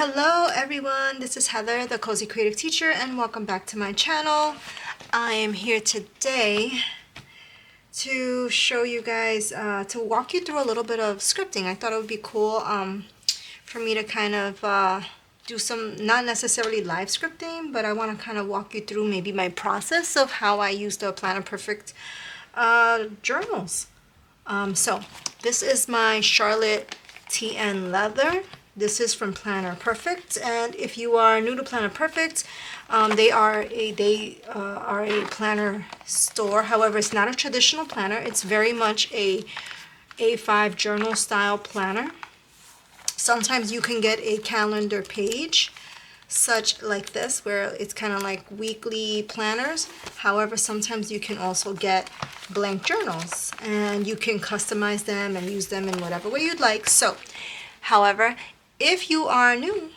Hello everyone, this is Heather, the Cozy Creative Teacher, and welcome back to my channel. I am here today to show you guys, to walk you through a little bit of scripting. I thought it would be cool for me to kind of do some, not necessarily live scripting, but I want to kind of walk you through maybe my process of how I use the Planner Perfect journals. So this is my Charlotte TN leather. This is from Planner Perfect, and if you are new to Planner Perfect, they are a planner store. However, it's not a traditional planner. It's very much a A5 journal style planner. Sometimes you can get a calendar page such like this, where it's kind of like weekly planners. However, sometimes you can also get blank journals, and you can customize them and use them in whatever way you'd like. So, however, if you are new,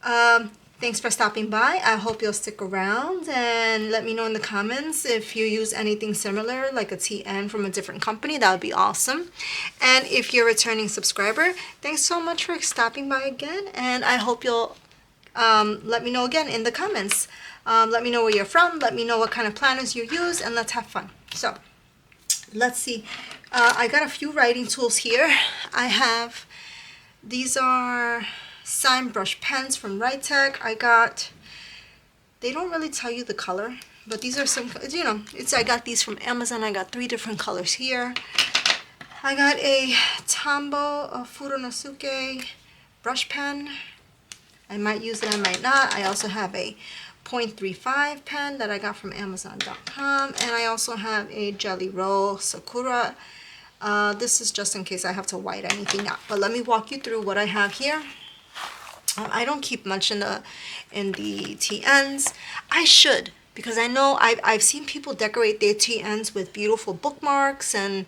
thanks for stopping by. I hope you'll stick around and let me know in the comments if you use anything similar, like a TN from a different company. That would be awesome. And if you're a returning subscriber, thanks so much for stopping by again, and I hope you'll let me know again in the comments. Let me know where you're from, let me know what kind of planners you use, and let's have fun. So let's see. I got a few writing tools here. These are sign brush pens from Tech. They don't really tell you the color, but these are some, I got these from Amazon. I got 3 different colors here. I got a Tombow Furonosuke brush pen. I might use it, I might not. I also have a 0.35 pen that I got from Amazon.com, and I also have a Jelly Roll Sakura. This is just in case I have to white anything out. But let me walk you through what I have here. I don't keep much in the TNs. I should, because I know I've seen people decorate their TNs with beautiful bookmarks and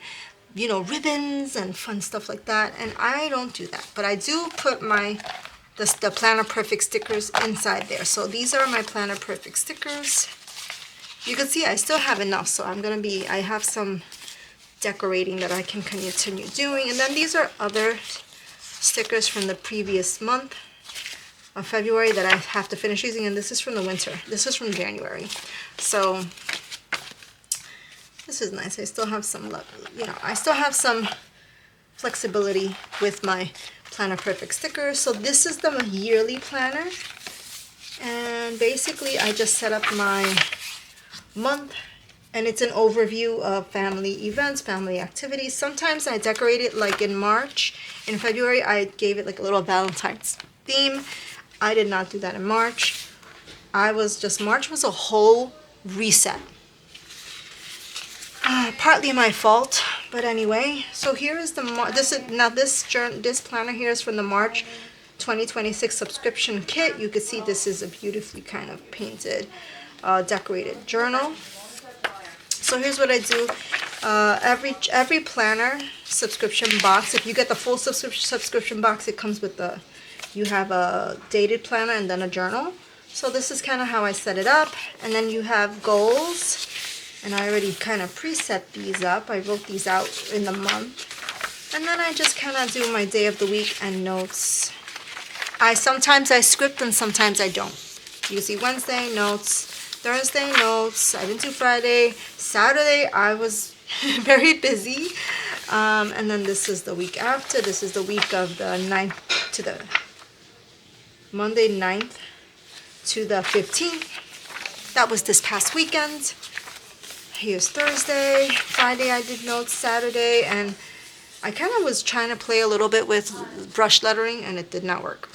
ribbons and fun stuff like that, and I don't do that. But I do put the Planner Perfect stickers inside there. So these are my Planner Perfect stickers. You can see I still have enough, so I have some decorating that I can continue doing. And then these are other stickers from the previous month of February that I have to finish using, and this is from the winter. This is from January. So this is nice. I still have some, I still have some flexibility with my Planner Perfect stickers. So this is the yearly planner, and basically I just set up my month, and it's an overview of family events, family activities. Sometimes I decorate it like in March. In February, I gave it like a little Valentine's theme. I did not do that in March. March was a whole reset. Partly my fault, but anyway. So here is this planner here is from the March 2026 subscription kit. You can see this is a beautifully kind of painted, decorated journal. So here's what I do. Every planner subscription box, if you get the full subscription box, it comes with you have a dated planner and then a journal. So this is kind of how I set it up. And then you have goals, and I already kind of preset these up. I wrote these out in the month. And then I just kind of do my day of the week and notes. Sometimes I script and sometimes I don't. You see Wednesday, notes. Thursday, notes. I didn't do Friday. Saturday, I was very busy. And then this is the week after. This is the week of the 9th to the Monday 9th to the 15th. That was this past weekend. Here's Thursday. Friday, I did notes. Saturday, and I kind of was trying to play a little bit with brush lettering, and it did not work.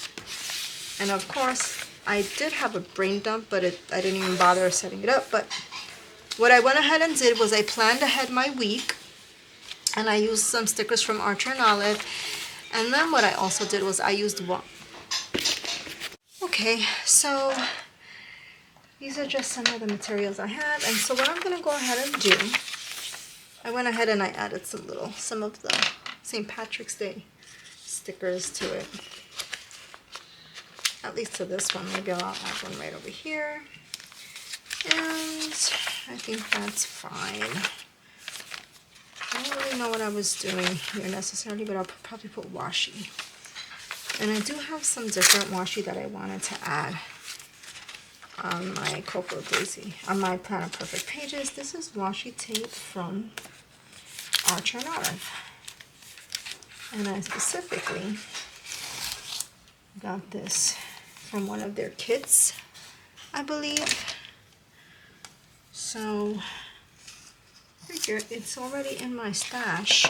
And of course, I did have a brain dump, but I didn't even bother setting it up. But what I went ahead and did was I planned ahead my week, and I used some stickers from Archer and Olive. And then what I also did was I used one. Okay, so these are just some of the materials I have. And so what I'm going to go ahead and do, I went ahead and I added some of the St. Patrick's Day stickers to it. At least to this one. Maybe I'll add one right over here. And I think that's fine. I don't really know what I was doing here necessarily, but I'll probably put washi. And I do have some different washi that I wanted to add on my Cocoa Daisy, on my Planet Perfect pages. This is washi tape from Archer and Olive. And I specifically got this from one of their kits, I believe. So I figure it's already in my stash,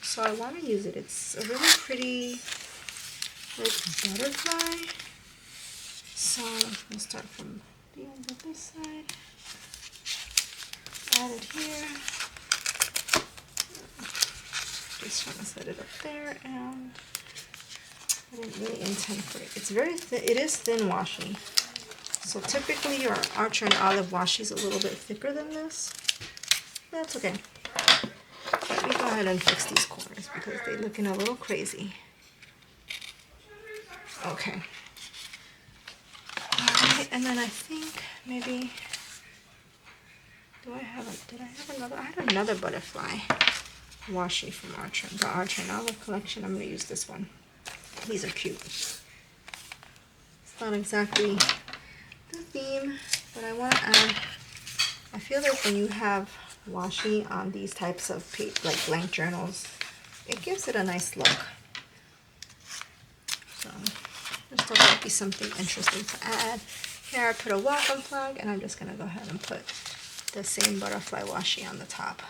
so I want to use it. It's a really pretty like butterfly. So let's start from the end of this side. Add it here. Just trying to set it up there, and I didn't really intend for it. It's very thin. It is thin washi. So typically your Archer and Olive washi is a little bit thicker than this. That's okay. Let me go ahead and fix these corners because they're looking a little crazy. Okay. Alright, and then I think maybe, did I have another? I had another butterfly washi from Archer, the Archer and Olive collection. I'm going to use this one. These are cute. It's not exactly the theme, but I want to add, I feel like when you have washi on these types of like blank journals, it gives it a nice look. So just thought that'd be something interesting to add. Here I put a welcome flag, and I'm just going to go ahead and put the same butterfly washi on the top.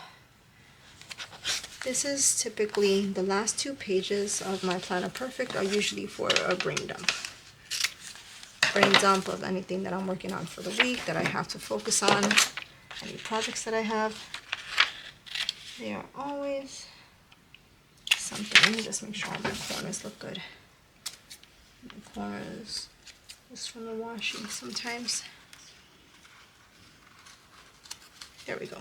This is typically the last 2 pages of my Planet Perfect are usually for a brain dump. Brain dump of anything that I'm working on for the week that I have to focus on, any projects that I have. They are always something. Let me just make sure all my corners look good. My corners just from the washi sometimes. There we go.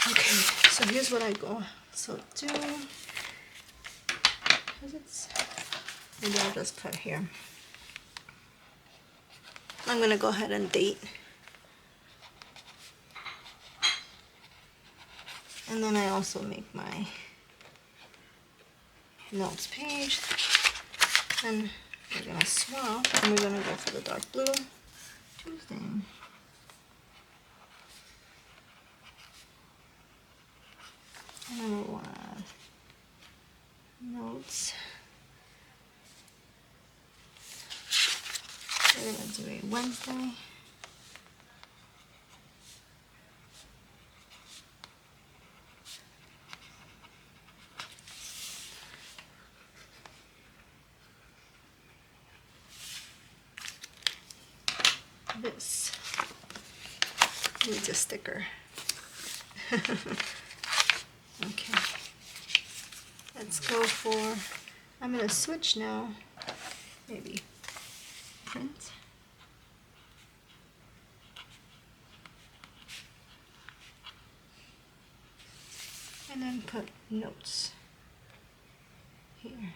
Okay, so here's what I go. So do, because it's, maybe I'll just put here. I'm going to go ahead and date. And then I also make my notes page. And we're going to swap, and we're going to go for the dark blue. Tuesday. And then we'll want to add notes. We're going to do a Wednesday. This needs a sticker. Okay, let's go for, I'm going to switch now, maybe print. And then put notes here.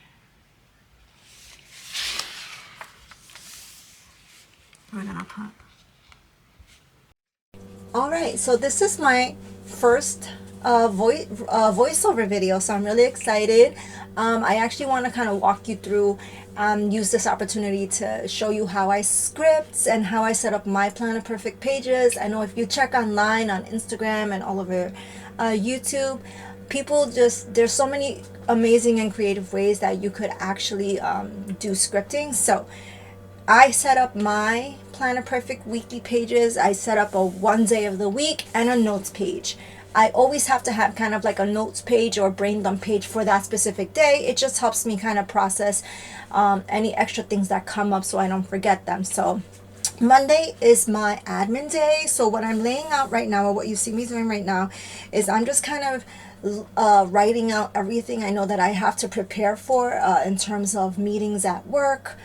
We're going to put. Alright, so this is my first voiceover video, so I'm really excited. I actually want to kind of walk you through, use this opportunity to show you how I script and how I set up my Planet Perfect pages. I know if you check online on Instagram and all over YouTube, people just, there's so many amazing and creative ways that you could actually do scripting. So I set up my Planet Perfect weekly pages. I set up a 1 day of the week and a notes page. I always have to have kind of like a notes page or brain dump page for that specific day. It just helps me kind of process any extra things that come up so I don't forget them. So Monday is my admin day. So what I'm laying out right now, or what you see me doing right now, is I'm just kind of writing out everything I know that I have to prepare for in terms of meetings at work,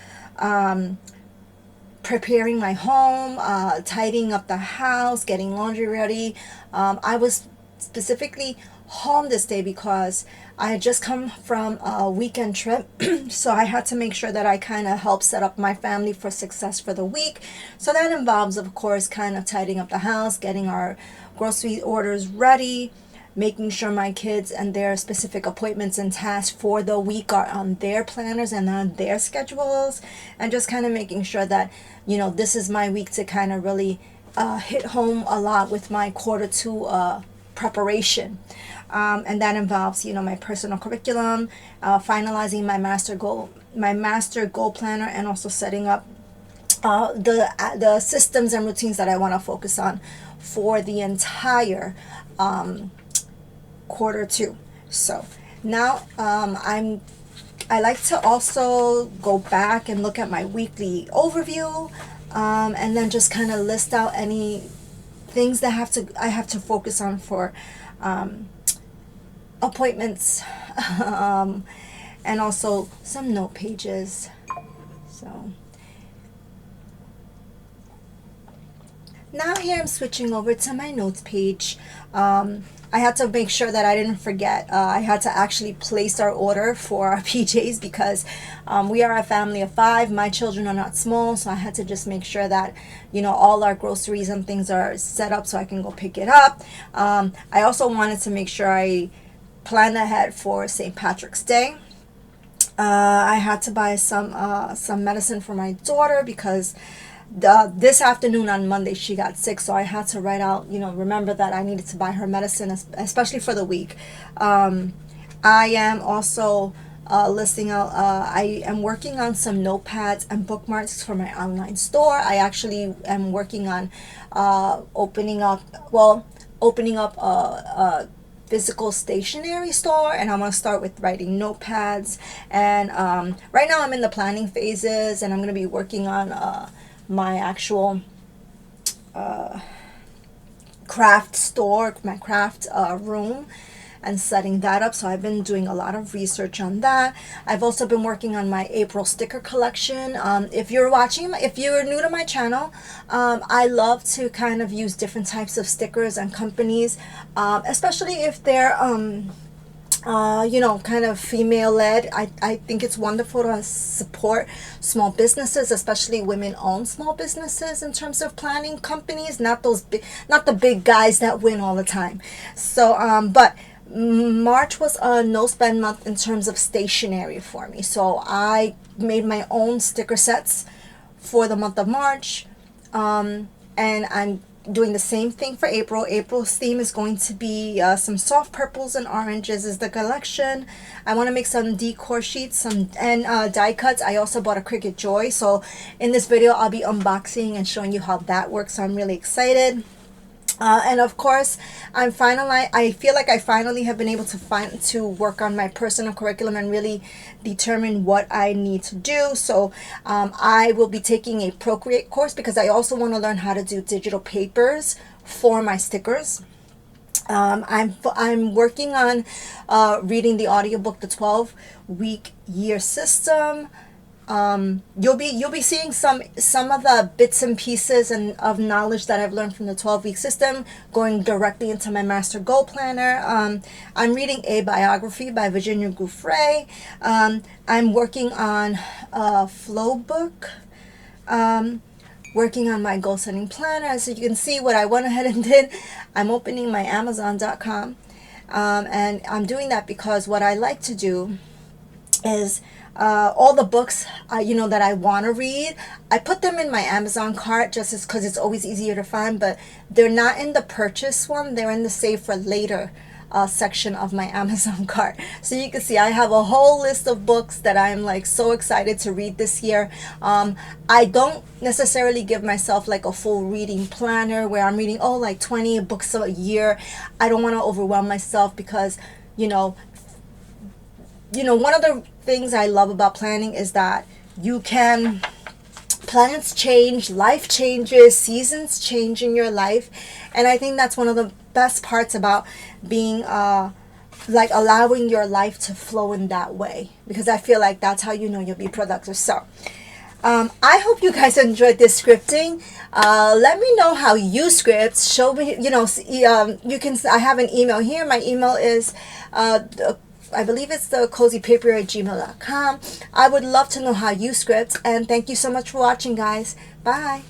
preparing my home, tidying up the house, getting laundry ready. I was specifically home this day because I had just come from a weekend trip, so I had to make sure that I kind of help set up my family for success for the week. So that involves, of course, kind of tidying up the house, getting our grocery orders ready, making sure my kids and their specific appointments and tasks for the week are on their planners and on their schedules, and just kind of making sure that, you know, this is my week to kind of really hit home a lot with my quarter two preparation. And that involves, you know, my personal curriculum, finalizing my master goal planner, and also setting up the systems and routines that I want to focus on for the entire quarter two. So now I like to also go back and look at my weekly overview, and then just kind of list out any things that I have to focus on for appointments, and also some note pages. So now here I'm switching over to my notes page. I had to make sure that I didn't forget. I had to actually place our order for our PJs because we are a family of 5. My children are not small, so I had to just make sure that, you know, all our groceries and things are set up so I can go pick it up. I also wanted to make sure I planned ahead for St. Patrick's Day. I had to buy some medicine for my daughter because this afternoon on Monday she got sick, so I had to write out, you know, remember that I needed to buy her medicine, especially for the week. I am also listing out, I am working on some notepads and bookmarks for my online store. I actually am working on opening up a physical stationery store, and I'm going to start with writing notepads. And right now I'm in the planning phases, and I'm going to be working on my actual craft store, my craft room, and setting that up. So I've been doing a lot of research on that. I've also been working on my April sticker collection. If you're new to my channel, I love to kind of use different types of stickers and companies, especially if they're you know, kind of female led. I think it's wonderful to support small businesses, especially women owned small businesses, in terms of planning companies, not the big guys that win all the time. So but March was a no spend month in terms of stationery for me, so I made my own sticker sets for the month of March, and I'm doing the same thing for April. April's theme is going to be some soft purples and oranges is the collection. I want to make some decor sheets, and die cuts. I also bought a Cricut Joy, so in this video I'll be unboxing and showing you how that works, so I'm really excited. And of course, I feel like I finally have been able to work on my personal curriculum and really determine what I need to do. So I will be taking a Procreate course because I also want to learn how to do digital papers for my stickers. I'm working on reading the audiobook, The 12-Week Year System. You'll be seeing some of the bits and pieces of knowledge that I've learned from the 12-week system going directly into my master goal planner. I'm reading A Biography by Virginia Giuffre. I'm working on a flow book. Working on my goal setting planner. So you can see what I went ahead and did. I'm opening my Amazon.com, and I'm doing that because what I like to do is all the books you know, that I want to read, I put them in my Amazon cart just because it's always easier to find, but they're not in the purchase one, they're in the save for later section of my Amazon cart. So you can see I have a whole list of books that I'm like so excited to read this year. I don't necessarily give myself like a full reading planner where I'm reading like 20 books a year. I don't want to overwhelm myself because you know one of the things I love about planning is that plans change, life changes, seasons change in your life, and I think that's one of the best parts about being like allowing your life to flow in that way, because I feel like that's how you know you'll be productive. So I hope you guys enjoyed this scripting. Let me know how you script. Show me, you can, I have an email here. My email is I believe it's the cozypaper@gmail.com. I would love to know how you script, and thank you so much for watching, guys. Bye.